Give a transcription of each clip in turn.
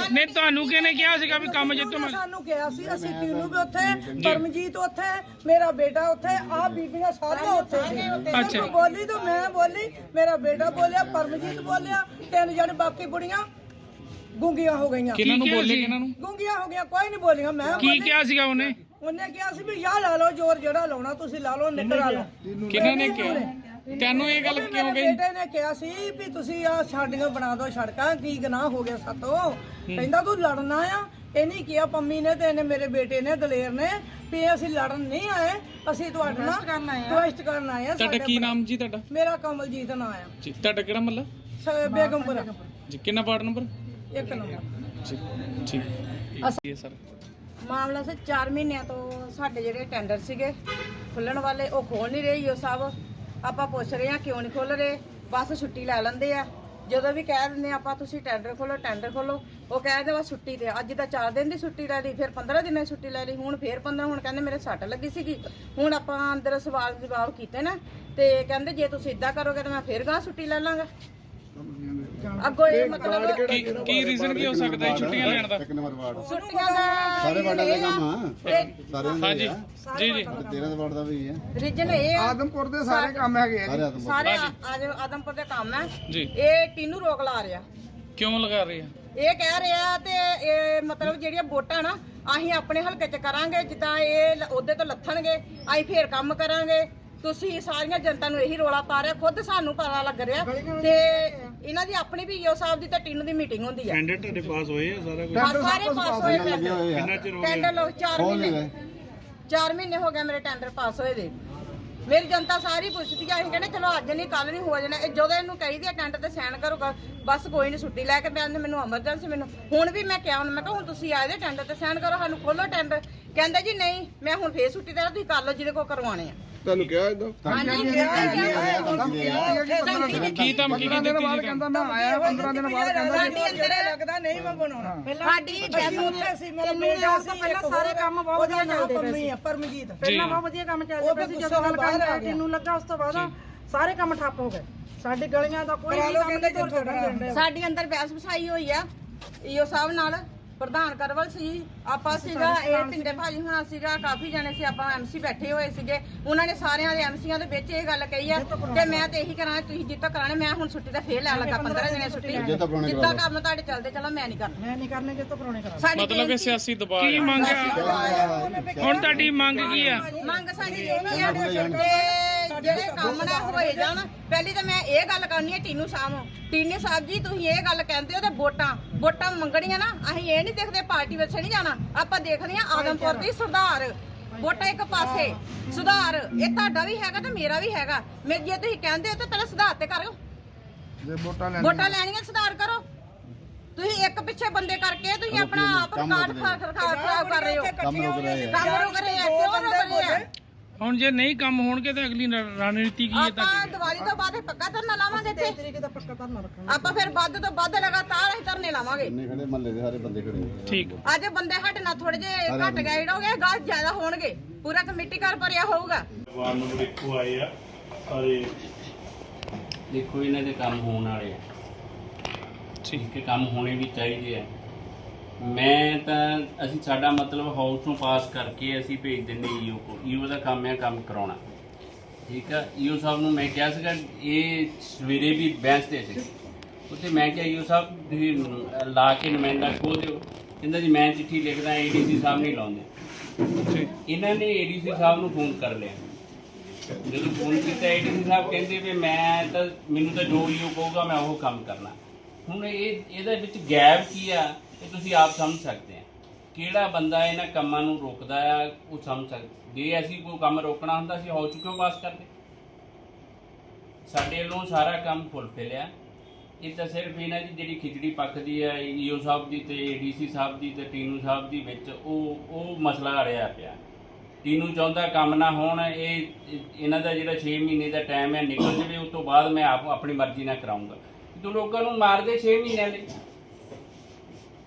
ਨਹੀਂ ਤੁਹਾਨੂੰ ਕਿਹਨੇ ਕਿਹਾ ਸੀਗਾ ਵੀ ਕੰਮ ਜਿੱਤੋ ਮੈਂ ਸਾਨੂੰ ਕਿਹਾ ਸੀ ਅਸੀਂ ਟੀਨੂ ਵੀ ਉੱਥੇ ਪਰਮਜੀਤ ਉੱਥੇ ਮੇਰਾ ਬੇਟਾ ਉੱਥੇ ਆ ਬੀਬੀਆਂ ਸਾਰੀਆਂ ਉੱਥੇ ਸੀ ਅੱਛਾ ਬੋਲੀ ਤਾਂ ਮੈਂ ਬੋਲੀ ਮੇਰਾ ਬੇਟਾ ਬੋਲਿਆ ਪਰਮਜੀਤ ਬੋਲਿਆ ਤਿੰਨ ਜਣੇ ਬਾਕੀ ਬੁੜੀਆਂ ਗੂੰਗੀਆਂ ਹੋ ਗਈਆਂ ਕਿਹਨਾਂ ਨੂੰ ਬੋਲੇ ਕਿਹਨਾਂ ਨੂੰ ਗੂੰਗੀਆਂ ਹੋ ਗਈਆਂ ਕੋਈ ਨਹੀਂ ਬੋਲੀਆਂ ਮੈਂ ਕੀ ਕਿਹਾ ਸੀਗਾ ਉਹਨੇ ਕਿਹਾ ਸੀ ਵੀ ਯਾ ਲਾ ਲਓ ਜ਼ੋਰ ਜਿਹੜਾ ਲਾਉਣਾ ਤੁਸੀਂ ਲਾ ਲਓ ਨਿਕਲ ਲਓ ਕਿਹਨਾਂ ਨੇ ਕਿਹਾ ਤੈਨੂੰ ਇਹ ਗੱਲ ਕਿਉਂ ਗਈ ਬੇਟੇ ਨੇ ਕਿਹਾ ਸੀ ਵੀ ਤੁਸੀਂ ਆ ਸਾਡੀਆਂ ਬਣਾ ਦਿਓ ਸੜਕਾਂ ਕੀ ਗੁਨਾਹ ਹੋ ਗਿਆ ਸਾਤੋਂ ਕਹਿੰਦਾ ਤੂੰ ਲੜਨਾ ਆ ਇਹ ਨਹੀਂ ਕਿਹਾ ਪੰਮੀ ਨੇ ਤੇ ਇਹਨੇ ਮੇਰੇ ਬੇਟੇ ਨੇ ਦਲੇਰ ਨੇ ਵੀ ਅਸੀਂ ਲੜਨ ਨਹੀਂ ਆਏ ਅਸੀਂ ਤੁਹਾਡੇ ਨਾਲ ਰਿਕੁਐਸਟ ਕਰਨ ਆਏ ਆ ਤੁਹਾਡਾ ਕੀ ਨਾਮ ਜੀ ਤੁਹਾਡਾ ਮੇਰਾ ਕਮਲਜੀਤ ਨਾਂ ਆ ਜੀ ਤੁਹਾਡਾ ਕਿਹੜਾ ਮੱਲਾ ਬੇਗਮਪੁਰਾ ਜੀ ਕਿੰਨਾ ਵਾਰਡ ਨੰਬਰ 1 ਨੰਬਰ ਜੀ ਠੀਕ ਹੈ ਸਰ ਮਾਮਲਾ ਸੀ 4 ਮਹੀਨਿਆਂ ਤੋਂ ਸਾਡੇ ਜਿਹੜੇ ਟੈਂਡਰ ਸੀਗੇ ਖੁੱਲਣ ਵਾਲੇ ਉਹ ਖੋਲ ਨਹੀਂ ਰਹੇ ਈਓ ਸਾਹਿਬ ਆਪਾਂ ਪੁੱਛ ਰਹੇ ਆ ਕਿਉਂ ਨਹੀਂ ਖੋਲ ਰਹੇ ਬਸ ਛੁੱਟੀ ਲੈ ਲੈਂਦੇ ਆ ਜਦੋਂ ਵੀ ਕਹਿ ਦਿੰਦੇ ਆਪਾਂ ਤੁਸੀਂ ਟੈਂਡਰ ਖੋਲੋ ਉਹ ਕਹਿੰਦੇ ਬਸ ਛੁੱਟੀ ਤੇ ਅੱਜ ਤਾਂ 4 ਦਿਨ ਦੀ ਛੁੱਟੀ ਲੈ ਲਈ ਫਿਰ 15 ਦਿਨਾਂ ਦੀ ਛੁੱਟੀ ਲੈ ਲਈ ਹੁਣ ਫਿਰ 15 ਹੁਣ ਕਹਿੰਦੇ ਮੇਰੇ ਸੱਟ ਲੱਗੀ ਸੀਗੀ ਹੁਣ ਆਪਾਂ ਅੰਦਰ ਸਵਾਲ ਜਵਾਬ ਕੀਤੇ ਨਾ ਤੇ ਕਹਿੰਦੇ ਜੇ ਤੁਸੀਂ ਇਦਾਂ ਕਰੋਗੇ ਤਾਂ ਮੈਂ ਫਿਰ ਗਾਂ ਛੁੱਟੀ ਲੈ ਲਾਂਗਾ ਅੱਗੋਂ ਇਹ ਮਤਲਬ ਕੀ ਰੀਜ਼ਨ ਕੀ ਹੋ ਸਕਦਾ ਹੈ ਛੁੱਟੀਆਂ ਲੈਣ ਦਾ ਛੁੱਟੀਆਂ ਦਾ ਸਾਰੇ ਵਾਰਡਾਂ ਦਾ ਕੰਮ ਆ ਸਾਰੇ ਹਾਂਜੀ ਜੀ ਜੀ 13 ਵਾਰਡ ਦਾ ਵੀ ਹੈ ਰੀਜਨ ਇਹ ਆ ਆਦਮਪੁਰ ਦੇ ਸਾਰੇ ਕੰਮ ਹੈਗੇ ਆ ਸਾਰੇ ਆਦਮ ਸਾਰੇ ਆਦਮਪੁਰ ਦੇ ਕੰਮ ਹੈ ਜੀ ਇਹ ਟੀਨੂ ਰੋਕ ਲਾ ਰਿਹਾ ਕਿਉਂ ਲਗਾ ਰਹੇ ਆ ਇਹ ਕਹਿ ਰਿਹਾ ਤੇ ਇਹ ਮਤਲਬ ਜਿਹੜੀਆਂ ਵੋਟਾਂ ਨਾ ਅਸੀਂ ਆਪਣੇ ਹਲਕੇ 'ਚ ਕਰਾਂਗੇ ਜਿੱਦਾਂ ਇਹ ਉਹਦੇ ਤੋਂ ਲੱਥਣਗੇ ਅਸੀਂ ਫੇਰ ਕੰਮ ਕਰਾਂਗੇ ਤੁਸੀਂ ਸਾਰੀਆਂ ਜਨਤਾ ਨੂੰ ਇਹੀ ਰੋਲਾ ਪਾ ਰਹੇ ਖੁਦ ਸਾਨੂੰ ਪਤਾ ਲੱਗ ਰਿਹਾ ਤੇ ਇਹਨਾਂ ਦੀ ਆਪਣੀ ਵੀ ਈਓ ਸਾਹਿਬ ਦੀ ਤੇ ਟੀਨੂ ਦੀ ਮੀਟਿੰਗ ਹੁੰਦੀ ਆ ਟੈਂਡਰ ਤੁਹਾਡੇ ਪਾਸ ਹੋਏ ਆ ਸਾਰਾ ਕੁਝ ਸਾਰੇ ਪਾਸ ਹੋਏ ਲੱਗੇ ਹੋਏ ਆ ਕਿੰਨਾ ਚਿਰ ਹੋ ਗਿਆ ਟੈਂਡਰ ਲੋ 4 ਮਹੀਨੇ ਹੋ ਗਏ ਮੇਰੇ ਟੈਂਡਰ ਪਾਸ ਹੋਏ ਦੇ ਮੇਰੀ ਜਨਤਾ ਸਾਰੀ ਪੁੱਛਦੀ ਆ ਅਸੀਂ ਕਹਿੰਦੇ ਚਲੋ ਅੱਜ ਨਹੀਂ ਕੱਲ ਨਹੀਂ ਹੋ ਜਾਣਾ ਇਹ ਜਦੋਂ ਇਹਨੂੰ ਕਹੀਦੀ ਆ ਟੈਂਡਰ ਤੇ ਸਾਈਨ ਕਰੋ ਬਸ ਕੋਈ ਨਹੀਂ ਛੁੱਟੀ ਲੈ ਕੇ ਮੈਨੂੰ ਐਮਰਜੈਂਸੀ ਮੈਨੂੰ ਹੁਣ ਵੀ ਮੈਂ ਕਿਹਾ ਮੈਂ ਕਿਹਾ ਹੁਣ ਤੁਸੀਂ ਆਏ ਦੇ ਟੈਂਡਰ ਤੇ ਸਾਈਨ ਕਰੋ ਸਾਨੂੰ ਖੋਲੋ ਟੈਂਡਰ ਕਹਿੰਦਾ ਜੀ ਨਹੀਂ ਮੈਂ ਹੁਣ ਫੇਰ ਛੁੱਟੀ ਦੇਣਾ ਤੁਸੀਂ ਕਰ ਲਓ ਜਿਹਦੇ ਕੋਲ ਕਰਵਾਉਣੇ ਆ ਤੁਹਾਨੂੰ ਕਿਹਾ ਇਦਾਂ ਕੀ ਧਮਕੀ ਕੀ ਦਿੱਤੀ ਜੀ ਕਹਿੰਦਾ ਮੈਂ ਆਇਆ 15 ਦਿਨ ਬਾਅਦ ਕਹਿੰਦਾ ਸਾਡੀ ਅੰਦਰ ਲੱਗਦਾ ਨਹੀਂ ਮੈਂ ਬਣਾਉਣਾ ਸਾਡੀ ਉੱਥੇ ਸੀ ਮੇਰਾ ਬੇਟਾ ਸੀ ਪਹਿਲਾਂ ਸਾਰੇ ਕੰਮ ਬਹੁਤ ਵਧੀਆ ਚੱਲਦੇ ਪਏ ਸੀ ਪਰਮਜੀਤ ਪਹਿਲਾਂ ਬਹੁਤ ਵਧੀਆ ਕੰਮ ਚੱਲਦੇ ਪਏ ਸੀ ਜਦੋਂ ਹਲਕਾ ਟੀਨੂ ਲੱਗਾ ਉਸ ਤੋਂ ਬਾਅਦ ਸਾਰੇ ਕੰਮ ਠੱਪ ਹੋ ਗਏ ਸਾਡੀ ਗਲੀਆਂ ਦਾ ਕੋਈ ਸਾਡੀ ਅੰਦਰ ਬਹਿਸ ਵਸਾਈ ਹੋਈ ਆ ਈਓ ਸਾਹਿਬ ਨਾਲ ਪ੍ਰਧਾਨ ਕਰਵਲ ਸੀ ਆਪਾਂ ਸੀਗਾ ਇਹ ਪਿੰਡੇ ਭਾਜੀ ਹੋਣਾ ਸੀਗਾ ਕਾਫੀ ਜਣੇ ਸੀ ਆਪਾਂ ਐਮਸੀ ਬੈਠੇ ਹੋਏ ਸੀਗੇ ਉਹਨਾਂ ਨੇ ਸਾਰਿਆਂ ਦੇ ਐਮਸੀਆਂ ਦੇ ਵਿੱਚ ਇਹ ਗੱਲ ਕਹੀ ਆ ਤੇ ਮੈਂ ਤੇ ਇਹੀ ਕਰਾਂ ਤੁਸੀਂ ਜਿੱਤੋਂ ਕਰਾਣੇ ਮੈਂ ਹੁਣ ਛੁੱਟੀ ਦਾ ਫੇਰ ਲੈਣ ਲੱਗਾ 15 ਦਿਨਾਂ ਛੁੱਟੀ ਜਿੱਦਾਂ ਕੰਮ ਤੁਹਾਡੇ ਚੱਲਦੇ ਚਲੋ ਮੈਂ ਨਹੀਂ ਕਰਨੇ ਜਿੱਤੋਂ ਕਰਾਉਣੇ ਕਰਾ ਮਤਲਬ ਕਿ ਸਿਆਸੀ ਦਬਾਅ ਕੀ ਮੰਗ ਹੁਣ ਤੁਹਾਡੀ ਮੰਗ ਕੀ ਆ ਮੰਗ ਸਾਡੀ ਇਹ ਆ ਤੇ ਜਿਹੜੇ ਕੰਮ ਨਾ ਹੋਏ ਜਾਣ ਪਹਿਲੀ ਤਾਂ ਮੈਂ ਇਹ ਗੱਲ ਕਰਨੀ ਹੈ ਟੀਨੂ ਸਾਹਿਬ ਜੀ ਤੁਸੀਂ ਇਹ ਗੱਲ ਕਹਿੰਦੇ ਹੋ ਤੇ ਵੋਟਾਂ ਮੰਗਣੀਆਂ ਨਾ ਅਸੀਂ ਇਹ ਨਹੀਂ ਦੇਖਦੇ ਪਾਰਟੀ ਵਿੱਚ ਨਹੀਂ ਜਾਣਾ ਆਪਾਂ ਦੇਖਦੇ ਆ ਆਦਮਪੁਰ ਦੀ ਸੁਧਾਰ ਵੋਟਾਂ ਇੱਕ ਪਾਸੇ ਸੁਧਾਰ ਇਹ ਤੁਹਾਡਾ ਵੀ ਹੈਗਾ ਤੇ ਮੇਰਾ ਵੀ ਹੈਗਾ ਜੇ ਤੁਸੀਂ ਕਹਿੰਦੇ ਹੋ ਤਾਂ ਪਹਿਲਾਂ ਸੁਧਾਰ ਤੇ ਕਰੋ ਜੇ ਵੋਟਾਂ ਲੈਣੀਆਂ ਸੁਧਾਰ ਕਰੋ ਤੁਸੀਂ ਇੱਕ ਪਿੱਛੇ ਬੰਦੇ ਕਰਕੇ ਤੁਸੀਂ ਆਪਣਾ ਆਪ ਕਾਰਡ ਖਰਾਬ ਕਰ ਰਹੇ ਹੋ ਕੰਮ ਰੁਕ ਰਹੇ ਆ ਕੰਮ ਰੁਕ ਰਹੇ ਆ ਕਿਉਂ ਰੁਕ ਰਹੇ ਆ ਹੁਣ ਜੇ ਨਹੀਂ ਕੰਮ ਹੋਣਗੇ ਤਾਂ ਅਗਲੀ ਰਣਨੀਤੀ ਕੀ ਹੈ ਆਪਾਂ ਦੀਵਾਲੀ ਤੋਂ ਬਾਅਦ ਪੱਕਾ ਧਰਨਾ ਲਾਵਾਂਗੇ ਇੱਥੇ ਤਰੀਕੇ ਦਾ ਪੱਕਾ ਧਰਨਾ ਰੱਖਾਂਗੇ ਆਪਾਂ ਫਿਰ ਵੱਧ ਤੋਂ ਵੱਧ ਲਗਾਤਾਰ ਅਸੀਂ ਧਰਨੇ ਲਾਵਾਂਗੇ ਇੰਨੇ ਖੜੇ ਮਹੱਲੇ ਦੇ ਸਾਰੇ ਬੰਦੇ ਖੜੇ ਠੀਕ ਅੱਜ ਬੰਦੇ ਸਾਡੇ ਨਾਲ ਥੋੜੇ ਜਿਹੇ ਘੱਟ ਗਏ ਹੋਗੇ ਗਾਹ ਜ਼ਿਆਦਾ ਹੋਣਗੇ ਪੂਰਾ ਕਮੇਟੀ ਘਰ ਭਰਿਆ ਹੋਊਗਾ ਵਾਰ ਨੰਬਰ 1 ਆਏ ਆ ਸਾਰੇ ਦੇਖੋ ਇਹਨਾਂ ਦੇ ਕੰਮ ਹੋਣ ਵਾਲੇ ਆ ਠੀਕ ਹੈ ਕੰਮ ਹੋਣੇ ਵੀ ਚਾਹੀਦੇ ਆ ਮੈਂ ਤਾਂ ਅਸੀਂ ਸਾਡਾ ਮਤਲਬ ਹਾਊਸ ਤੋਂ ਪਾਸ ਕਰਕੇ ਅਸੀਂ ਭੇਜ ਦਿੰਦੇ ਈਓ ਕੋਲ ਈਓ ਦਾ ਕੰਮ ਹੈ ਕੰਮ ਕਰਾਉਣਾ ਠੀਕ ਆ ਈਓ ਸਾਹਿਬ ਨੂੰ ਮੈਂ ਕਿਹਾ ਸੀਗਾ ਇਹ ਸਵੇਰੇ ਵੀ ਬਹਿਸ ਤੇ ਸੀ ਉੱਥੇ ਮੈਂ ਕਿਹਾ ਈਓ ਸਾਹਿਬ ਤੁਸੀਂ ਲਾ ਕੇ ਨੁਮਾਇੰਦਾ ਖੋਹ ਦਿਓ ਕਹਿੰਦਾ ਜੀ ਮੈਂ ਚਿੱਠੀ ਲਿਖਦਾ ਏਡੀਸੀ ਸਾਹਿਬ ਨਹੀਂ ਲਾਉਂਦੇ ਇਹਨਾਂ ਨੇ ਏਡੀਸੀ ਸਾਹਿਬ ਨੂੰ ਫੋਨ ਕਰ ਲਿਆ ਜਦੋਂ ਫੋਨ ਕੀਤਾ ਏਡੀਸੀ ਸਾਹਿਬ ਕਹਿੰਦੇ ਵੀ ਮੈਂ ਤਾਂ ਮੈਨੂੰ ਤਾਂ ਜੋ ਈਓ ਕਹੂਗਾ ਮੈਂ ਉਹ ਕੰਮ ਕਰਨਾ ਹੁਣ ਇਹਦੇ ਵਿੱਚ ਗੈਪ ਕੀ ਆ ਇਹ ਤੁਸੀਂ ਆਪ ਸਮਝ ਸਕਦੇ ਆ ਕਿਹੜਾ ਬੰਦਾ ਇਹਨਾਂ ਕੰਮਾਂ ਨੂੰ ਰੋਕਦਾ ਆ ਉਹ ਸਮਝ ਸਕਦੇ ਜੇ ਅਸੀਂ ਕੋਈ ਕੰਮ ਰੋਕਣਾ ਹੁੰਦਾ ਸੀ ਹੋ ਚੁੱਕਿਓ ਪਾਸ ਕਰਦੇ ਸਾਡੇ ਵੱਲੋਂ ਸਾਰਾ ਕੰਮ ਫੁੱਲਫਿਲ ਆ ਇਹ ਤਾਂ ਸਿਰਫ ਇਹਨਾਂ ਦੀ ਜਿਹੜੀ ਖਿਚੜੀ ਪੱਕਦੀ ਆ ਈਓ ਸਾਹਿਬ ਦੀ ਤੇ ਡੀਸੀ ਸਾਹਿਬ ਦੀ ਤੇ ਟੀਨੂ ਸਾਹਿਬ ਦੀ ਵਿੱਚ ਉਹ ਮਸਲਾ ਅੜਿਆ ਪਿਆ ਟੀਨੂ ਚਾਹੁੰਦਾ ਕੰਮ ਨਾ ਹੋਣ ਇਹ ਇਹਨਾਂ ਦਾ ਜਿਹੜਾ 6 ਮਹੀਨੇ ਦਾ ਟਾਈਮ ਹੈ ਨਿਕਲ ਜਾਵੇ ਉਸ ਤੋਂ ਬਾਅਦ ਮੈਂ ਆਪ ਆਪਣੀ ਮਰਜ਼ੀ ਨਾਲ ਕਰਾਊਂਗਾ ਤੂੰ ਲੋਕਾਂ ਨੂੰ ਮਾਰਦੇ 6 ਮਹੀਨਿਆਂ ਲਈ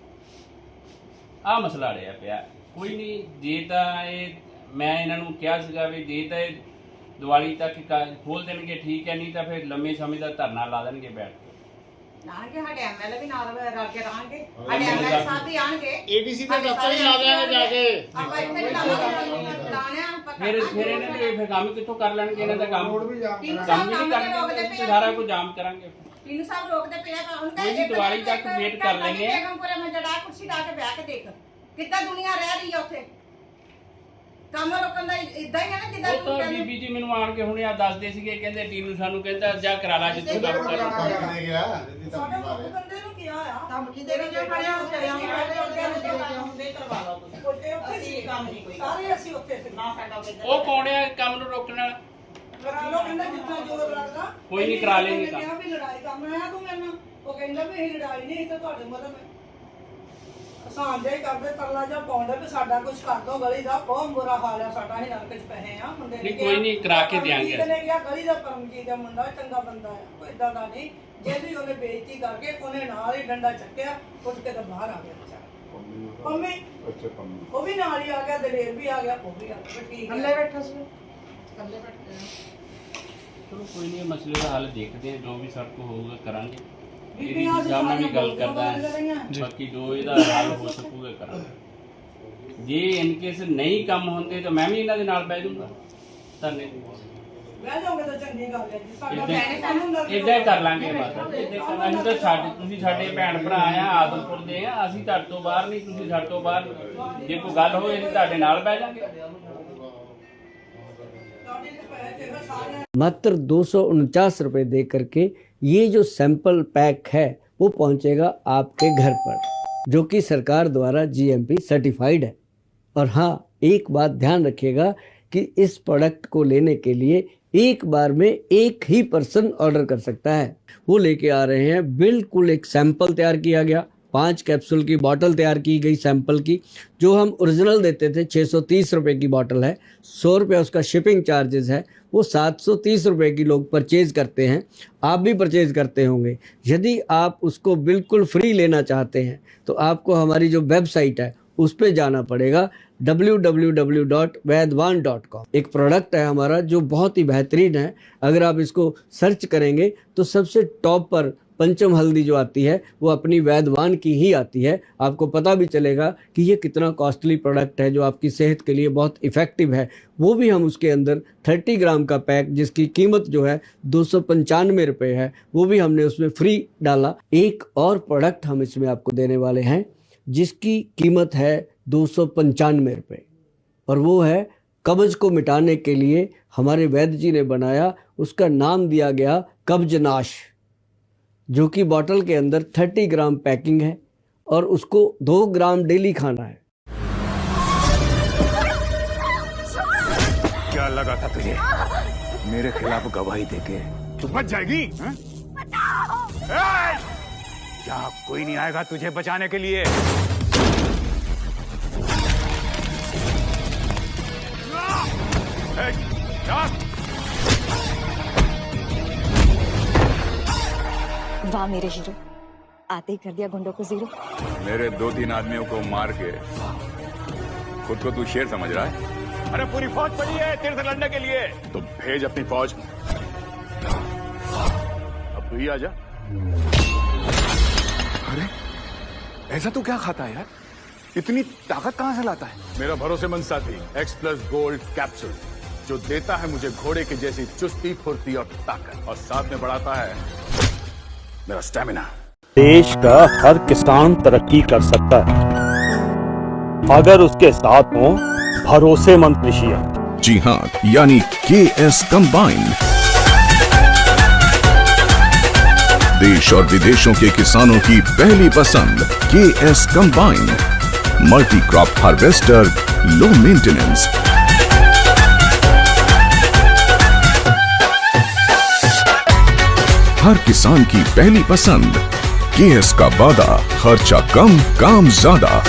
ਆਹ ਮਸਲਾ ਅੜਿਆ ਪਿਆ ਕੋਈ ਨਹੀਂ ਜੇ ਤਾਂ ਇਹ ਮੈਂ ਇਹਨਾਂ ਨੂੰ ਕਿਹਾ ਸੀਗਾ ਵੀ ਜੇ ਤਾਂ ਇਹ ਦੀਵਾਲੀ ਤੱਕ ਖੋਲ ਦੇਣਗੇ ਠੀਕ ਹੈ ਨਹੀਂ ਤਾਂ ਫਿਰ ਲੰਮੇ ਸਮੇਂ ਦਾ ਧਰਨਾ ਲਾ ਦੇਣਗੇ ਬੈਠ ਕੇ ਆਣਗੇ ਸਾਡੇ ਐਮਐਲਏ ਵੀ ਨਾਲ ਰਲ ਕੇ ਰਹਾਂਗੇ, ਸਾਡੇ ਐਮਐਲਏ ਸਾਹਿਬ ਵੀ ਆਣਗੇ, ਏਡੀਸੀ ਦੇ ਦਫ਼ਤਰ ਹੀ ਲਾ ਦੇਣਗੇ ਜਾ ਕੇ। ਆਪਾਂ ਇੱਥੇ ਵੀ ਲਾਉਣੇ ਫਿਰ ਇਹਨਾਂ ਦੇ ਫਿਰ ਕੰਮ ਕਿੱਥੋਂ ਕਰ ਲੈਣਗੇ? ਇਹਨਾਂ ਦਾ ਕੰਮ ਟੀਨੂ ਕੰਮ ਸਾਹਿਬ ਹੀ ਕੰਮ ਨਹੀਂ ਨਹੀਂ ਰੋਕਦੇ ਕਰਨਗੇ, ਪਏ, ਸਾਰਾ ਕੁਝ ਜਾਮ ਕਰਾਂਗੇ। ਟੀਨੂ ਸਾਹਿਬ ਰੋਕਦੇ ਪਏ ਆ, ਉਹਨਾਂ ਕੋਈ ਨੀ, ਦੀਵਾਲੀ ਤੱਕ wait ਕਰ ਲੈਂਗੇ। ਬੇਗਮਪੁਰੇ ਮੈਂ ਜੜਾ ਕੁਰਸੀ ਲਾ ਕੇ ਬਹਿ ਕੇ ਦੇਖ ਕਿੱਦਾਂ ਦੁਨੀਆ ਰਹਿ ਰਹੀ ਆ ਉੱਥੇ। ਕੰਮ ਰੋਕਣ ਦਾ ਇਦਾਂ ਹੀ ਆ ਨਾ ਜਿੱਦਾਂ ਉਹ ਤੂੰ ਤਾਂ ਕਹਿੰਦੀ ਬੀਬੀ ਜੀ ਮੈਨੂੰ ਆਣ ਕੇ ਹੁਣੇ ਆ ਦੱਸਦੇ ਸੀਗੇ, ਕਹਿੰਦੇ ਟੀਨੂ ਸਾਨੂੰ ਕਹਿੰਦਾ ਜਾ ਕਰਾ ਲਾ ਜਿੱਥੇ ਕੰਮ ਕਰਨਾ। ਕਰਨੇ ਗਿਆ ਸਾਡੇ ਮੁੱਖ ਬੰਦੇ ਨੂੰ ਕੀ ਆ ਧਮਕੀ ਦੇ ਕੇ ਖੜਿਆ ਉੱਥੇ ਹੁੰਦੇ ਕਰਵਾ ਲਓ ਤੁਸੀਂ ਸਾਰੇ ਅਸੀਂ ਉੱਥੇ ਸੀ ਨਾ ਸਾਡਾ ਉਹ ਕੌਣ ਆ ਕੰਮ ਨੂੰ ਰੋਕਣ ਵਾਲਾ? ਕਰਾ ਲਓ, ਕਹਿੰਦਾ ਜਿੱਥਾ ਜ਼ੋਰ ਲੱਗਦਾ ਕੋਈ ਨੀ, ਕਰਾ ਲੈਂਗੇ ਮੈਂ ਕਿਹਾ ਵੀ ਲੜਾਈ ਕੰਮ ਆਇਆ ਤੂੰ ਮੈਨੂੰ, ਉਹ ਕਹਿੰਦਾ ਵੀ ਇਹ ਲੜਾਈ ਨਹੀਂ ਇਹ ਤਾਂ ਤੁਹਾਡੇ ਮਤਲਬ ਆਸਾਨ ਜਿਹਾ ਹੀ ਕਰਦੇ, ਤਰਲਾ ਜਿਹਾ ਪਾਉਂਦੇ ਵੀ ਸਾਡਾ ਕੁਝ ਕਰ ਦੋ, ਗਲੀ ਦਾ ਬਹੁਤ ਬੁਰਾ ਹਾਲ ਆ ਸਾਡਾ, ਹੀ ਨਰਕ 'ਚ ਪਏ ਆ ਮੁੰਡੇ ਨੇ ਨਹੀਂ, ਕੋਈ ਨੀ, ਕਰਾ ਕੇ ਦਿਆਂਗੇ ਪਰਮਜੀਤ ਨੇ ਕਿਹਾ ਗਲੀ ਦਾ ਪਰਮਜੀਤ ਦਾ ਮੁੰਡਾ ਚੰਗਾ ਬੰਦਾ ਆ, ਕੋਈ ਇਦਾਂ ਦਾ ਨਹੀਂ, ਜਿਹਦੀ ਉਹਨੇ ਬੇਇੱਜ਼ਤੀ ਕਰਕੇ ਉਹਨੇ ਨਾਲ ਹੀ ਡੰਡਾ ਚੱਕਿਆ, ਉੱਠ ਕੇ ਤਾਂ ਬਾਹਰ ਆ ਗਿਆ ਵਿਚਾਰਾ। ਪੰਮੀ ਉਹ ਵੀ ਨਾਲ ਹੀ ਆ ਗਿਆ, ਦਲੇਰ ਵੀ ਆ ਗਿਆ, ਉਹ ਵੀ ਆ ਗਿਆ, ਠੀਕ ਥੱਲੇ ਹੈ। ਬੈਠਾ ਸੀ, ਥੱਲੇ ਬੈਠੇ ਚਲੋ ਕੋਈ ਨਹੀਂ, ਮਸਲੇ ਦਾ ਹੱਲ ਦੇਖਦੇ ਆ, ਜੋ ਵੀ ਸਾਡੇ ਕੋਲ ਹੋਊਗਾ ਕਰਾਂਗੇ। ਬੀਬੀਆਂ ਇਹਦੀ ਸਾਹਿਬ ਨਾਲ ਵੀ ਗੱਲ ਕਰਦਾ ਸਾਰੀਆਂ ਹੈ, ਰਹੀਆਂ। ਬਾਕੀ ਜੋ ਇਹਦਾ ਹੱਲ ਹੋ ਸਕੂਗਾ ਕਰਾਂਗੇ। ਜੇ ਇਨ ਕੇਸ ਨਹੀਂ ਕੰਮ ਹੁੰਦੇ ਤਾਂ ਮੈਂ ਵੀ ਇਹਨਾਂ ਦੇ ਨਾਲ ਬਹਿ ਜਾਊਂਗਾ ਧਰਨੇ ਤੇ। ਬਹਿ ਜਾਓਗੇ ਤਾਂ ਚੰਗੀ ਗੱਲ ਹੈ ਜੀ, ਸਾਡਾ ਏਦਾਂ ਭੈਣ ਸਾਨੂੰ ਨਰਕ ਏਦਾਂ ਹੀ ਕਰ ਲਾਂਗੇ ਬਸ। ਅਸੀਂ ਤਾਂ ਸਾਡੇ ਤੁਸੀਂ ਸਾਡੇ ਭੈਣ ਭਰਾ ਆ, ਆਦਮਪੁਰ ਦੇ ਆ, ਅਸੀਂ ਤੁਹਾਡੇ ਤੋਂ ਬਾਹਰ ਨਹੀਂ, ਤੁਸੀਂ ਸਾਡੇ ਤੋਂ ਬਾਹਰ ਨਹੀਂ। ਜੇ ਕੋਈ ਗੱਲ ਹੋਏ ਤਾਂ ਤੁਹਾਡੇ ਨਾਲ ਬਹਿ ਜਾਾਂਗੇ। ਤੁਹਾਡੇ ਤੇ ਪੈਸੇ ਤੇ ਸਾਰਿਆਂ मात्र 249 रुपये दे करके ये जो सैंपल पैक है वो पहुंचेगा आपके घर पर, जो कि सरकार द्वारा GMP सर्टिफाइड है। और हाँ, एक बात ध्यान रखिएगा कि इस प्रोडक्ट को लेने के लिए एक बार में एक ही पर्सन ऑर्डर कर सकता है। वो लेके आ रहे हैं, बिल्कुल एक सैंपल तैयार किया गया, 5 कैप्सूल की बोतल तैयार की गई सैंपल की, जो हम ओरिजिनल देते थे 630 रुपये की बोतल है, 100 रुपये उसका शिपिंग चार्जेस है, वो 730 रुपये की लोग परचेज़ करते हैं। आप भी परचेज़ करते होंगे। यदि आप उसको बिल्कुल फ्री लेना चाहते हैं तो आपको हमारी जो वेबसाइट है उस पर जाना पड़ेगा, www.vaidwan.com। एक प्रोडक्ट है हमारा जो बहुत ही बेहतरीन है। अगर आप इसको सर्च करेंगे तो सबसे टॉप पर पंचम हल्दी जो आती है वो अपनी वैदवान की ही आती है। आपको पता भी चलेगा कि ये कितना कॉस्टली प्रोडक्ट है, जो आपकी सेहत के लिए बहुत इफ़ेक्टिव है। वो भी हम उसके अंदर 30 ग्राम का पैक, जिसकी कीमत जो है 295 रुपये है, वो भी हमने उसमें फ्री डाला। एक और प्रोडक्ट हम इसमें आपको देने वाले हैं जिसकी कीमत है 295 रुपये, और वो है कब्ज को मिटाने के लिए हमारे वैद्य जी ने बनाया, उसका नाम दिया गया कब्जनाश, जो कि बॉटल के अंदर 30 ग्राम पैकिंग है और उसको 2 ग्राम डेली खाना है। क्या लगा था तुझे मेरे खिलाफ गवाही देके तू बच जाएगी? यहाँ कोई नहीं आएगा तुझे बचाने के लिए। वाह मेरे हीरो, आते ही कर दिया गुंडों को जीरो। मेरे 2-3 आदमियों को मार के खुद को तू शेर समझ रहा है? अरे पूरी फौज पड़ी है तेरे से लड़ने के लिए, तो भेज अपनी फौज। अब तू ही आजा। अरे ऐसा तू क्या खाता है यार? इतनी ताकत कहां से लाता है? मेरा भरोसेमंद साथी X+ गोल्ड कैप्सूल, जो देता है मुझे घोड़े की जैसी चुस्ती, फुर्ती और ताकत, और साथ में बढ़ाता है मेरा स्टैमिना। देश का हर किसान तरक्की कर सकता है अगर उसके साथ हो भरोसेमंद कृषि। जी हाँ, यानी KS कंबाइन। देश और विदेशों के किसानों की पहली पसंद KS combine, multi crop harvester, low maintenance. हर किसान की पहली पसंद, KS का वादा, खर्चा कम, काम ज्यादा।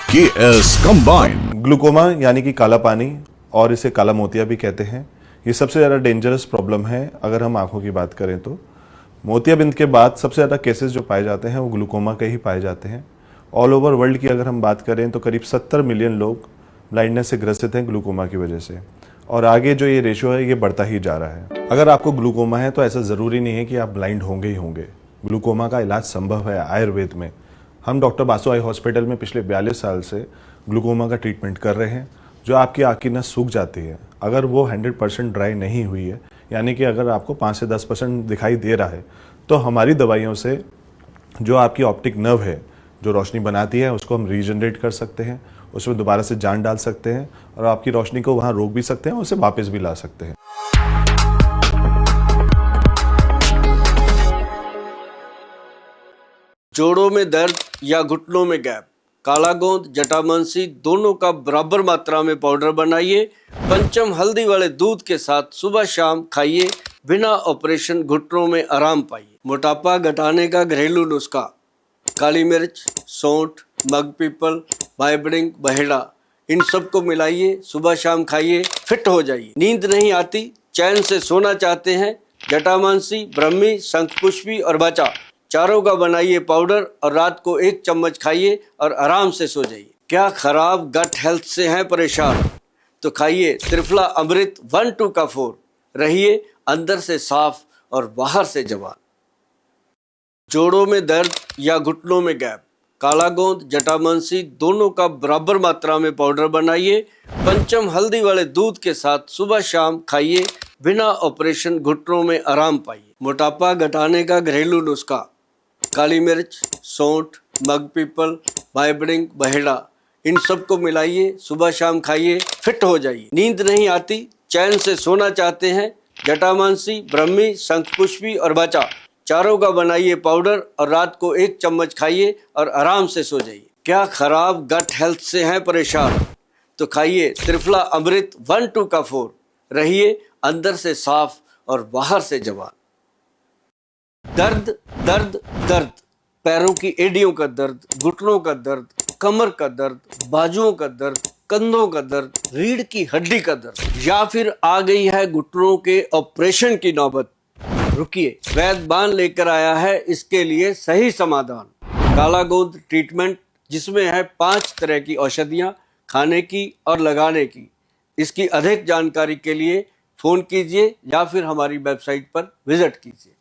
KS combine. ग्लूकोमा यानी कि काला पानी, और इसे काला मोतिया भी कहते हैं, ये सबसे ज़्यादा डेंजरस प्रॉब्लम है अगर हम आंखों की बात करें तो। मोतियाबिंद के बाद सबसे ज़्यादा केसेस जो पाए जाते हैं वो ग्लूकोमा के ही पाए जाते हैं। ऑल ओवर वर्ल्ड की अगर हम बात करें तो करीब 70 मिलियन लोग ब्लाइंडनेस से ग्रसित हैं ग्लूकोमा की वजह से। और आगे जो ये रेशियो है ये बढ़ता ही जा रहा है। अगर आपको ग्लूकोमा है तो ऐसा ज़रूरी नहीं है कि आप ब्लाइंड होंगे ही होंगे। ग्लूकोमा का इलाज संभव है आयुर्वेद में। हम डॉक्टर बासु आई हॉस्पिटल में पिछले 42 साल से ग्लूकोमा का ट्रीटमेंट कर रहे हैं। जो आपकी आँख की नस सूख जाती है, अगर वो 100% ड्राई नहीं हुई है, यानी कि अगर आपको 5 से 10% दिखाई दे रहा है, तो हमारी दवाइयों से जो आपकी ऑप्टिक नर्व है जो रोशनी बनाती है उसको हम रीजनरेट कर सकते हैं, उसमें दोबारा से जान डाल सकते हैं और आपकी रोशनी को वहाँ रोक भी सकते हैं और उसे वापस भी ला सकते हैं। जोड़ों में दर्द या घुटनों में गैप, काला गोंद, जटामांसी दोनों का बराबर मात्रा में पाउडर बनाइए। पंचम हल्दी वाले दूध के साथ सुबह शाम खाइए। बिना ऑपरेशन घुटनों में आराम पाइए। मोटापा घटाने का घरेलू नुस्खा, काली मिर्च, सौंठ, मग पीपल, बाइबडिंग, बहेड़ा, इन सबको मिलाइए, सुबह शाम खाइए, फिट हो जाइए। नींद नहीं आती, चैन से सोना चाहते हैं, जटामांसी, ब्रह्मी, शंखपुष्पी और बचा चारों का बनाइए पाउडर और रात को 1 चम्मच खाइए और आराम से सो जाइए। क्या खराब गट हेल्थ से हैं परेशान? तो खाइए त्रिफला अमृत 1-2 का 4, रहिए अंदर से साफ और बाहर से जवान। जोड़ों में दर्द या घुटनों में गैप, काला गोंद, जटामांसी दोनों का बराबर मात्रा में पाउडर बनाइए। पंचम हल्दी वाले दूध के साथ सुबह शाम खाइए। बिना ऑपरेशन घुटनों में आराम पाइए। मोटापा घटाने का घरेलू नुस्खा, काली मिर्च, सौंठ, मग पीपल, बाइबडिंग, बहेड़ा, इन सबको मिलाइए, सुबह शाम खाइए, फिट हो जाइए। नींद नहीं आती, चैन से सोना चाहते हैं, जटामांसी, ब्रह्मी, शंखपुष्पी और बचा चारों का बनाइए पाउडर और रात को 1 चम्मच खाइए और आराम से सो जाइए। क्या खराब गट हेल्थ से हैं परेशान? तो खाइए त्रिफला अमृत 1-2 का 4, रहिए अंदर से साफ और बाहर से जवान। दर्द दर्द दर्द, पैरों की एड़ियों का दर्द, घुटनों का दर्द, कमर का दर्द, बाजुओं का दर्द, कंधों का दर्द, रीढ़ की हड्डी का दर्द, या फिर आ गई है घुटनों के ऑपरेशन की नौबत? रुकिए, वैद्यवान लेकर आया है इसके लिए सही समाधान। काला गोंद ट्रीटमेंट, जिसमें है 5 तरह की औषधियाँ खाने की और लगाने की। इसकी अधिक जानकारी के लिए फ़ोन कीजिए या फिर हमारी वेबसाइट पर विजिट कीजिए।